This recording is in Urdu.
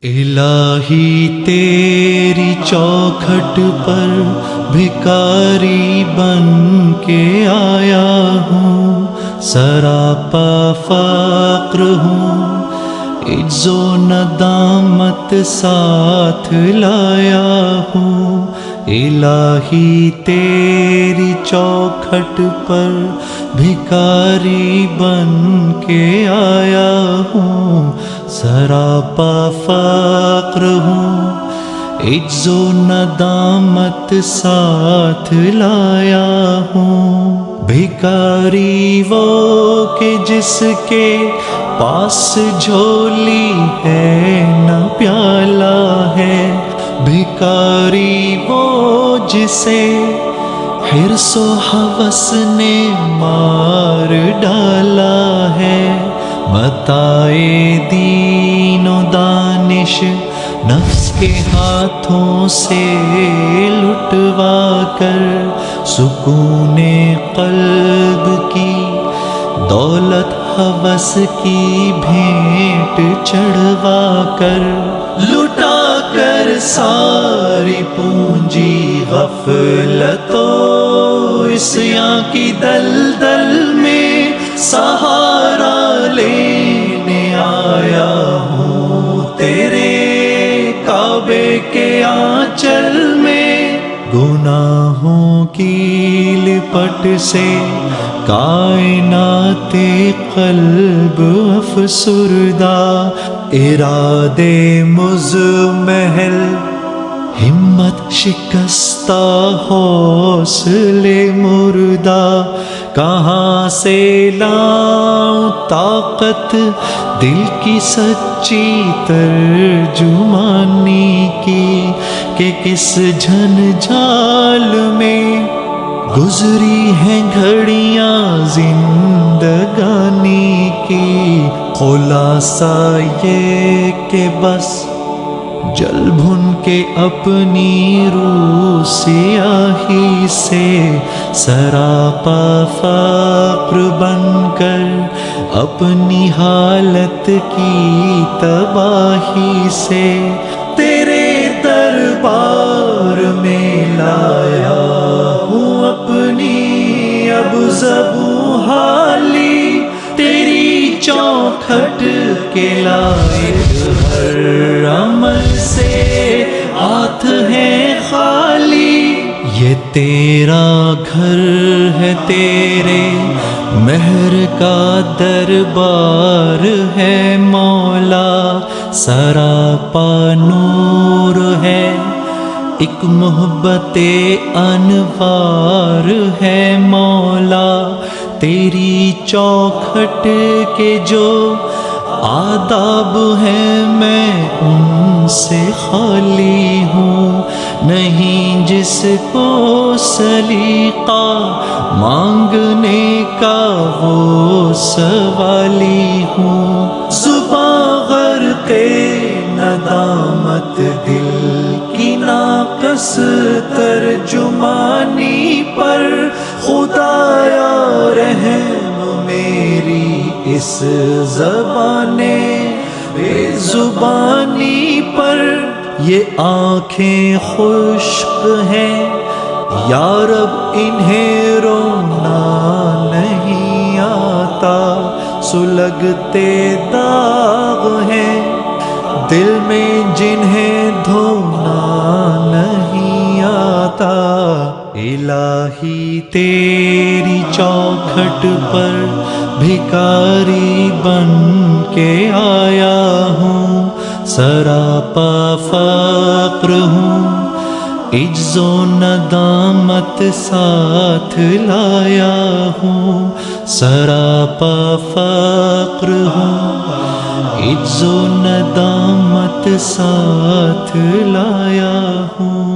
الہی تیری چوکھٹ پر بھکاری بن کے آیا ہوں، سراپا فقر ہوں، عجز و ندامت ساتھ لایا ہوں۔ الہی تیری چوکھٹ پر بھکاری بن کے آیا ہوں، سراپا فقر ہوں، عجز و ندامت ساتھ لایا ہوں۔ بھکاری وہ کہ جس کے پاس جھولی ہے نہ پیالہ ہے، بھکاری وہ جسے حرص و ہوس نے مار ڈالا ہے۔ متاعِ دین و دانش نفس کے ہاتھوں سے لٹوا کر، سکون قلب کی دولت ہوس کی بھینٹ چڑھوا کر، لٹا کر ساری پونجی غفلت و عصیاں کی دلدل میں سہارا لینے آیا ہوں تیرے کعبے کے آنچل میں۔ گناہوں کی لپٹ سے کائنات قلب افسردہ، ارادے مزمحل ہمت شکستہ حوصلے مردہ، کہاں سے لاؤں طاقت دل کی سچی ترجمانی کی، کہ کس جھنجھال میں گزری ہیں گھڑیاں زندگانی کی۔ خلاصہ یہ کہ بس جل بھن کے اپنی روح سیاہی سے، سراپا فقر بن کر اپنی حالت کی تباہی سے، تیرے دربار میں لایا ہوں اپنی اب زبوں حالی، تیری چوکھٹ کے لائق ہر عمل سے ہاتھ ہے خالی۔ یہ تیرا گھر ہے، تیرے مہر کا دربار ہے مولا، سراپا نور ہے، ایک محبت انوار ہے مولا۔ تیری چوکھٹ کے جو آداب ہیں میں ان سے خالی ہوں، نہیں جس کو سلیقہ مانگنے کا وہ سوالی ہوں۔ زباں غرق ندامت دل کی ناقص ترجمانی پر، خدایا رحم میری اس زبان بے زبانی پر۔ یہ آنکھیں خشک ہیں یا رب، انہیں رونا نہیں آتا، سلگتے داغ ہیں دل میں جنہیں دھونا نہیں آتا۔ الہی تیری چوکھٹ پر بھکاری بن کے آیا ہوں، سراپا فقر ہوں، عجز و ندامت ساتھ لایا ہوں، سراپا فقر ہوں، عجز و ندامت ساتھ لایا ہوں۔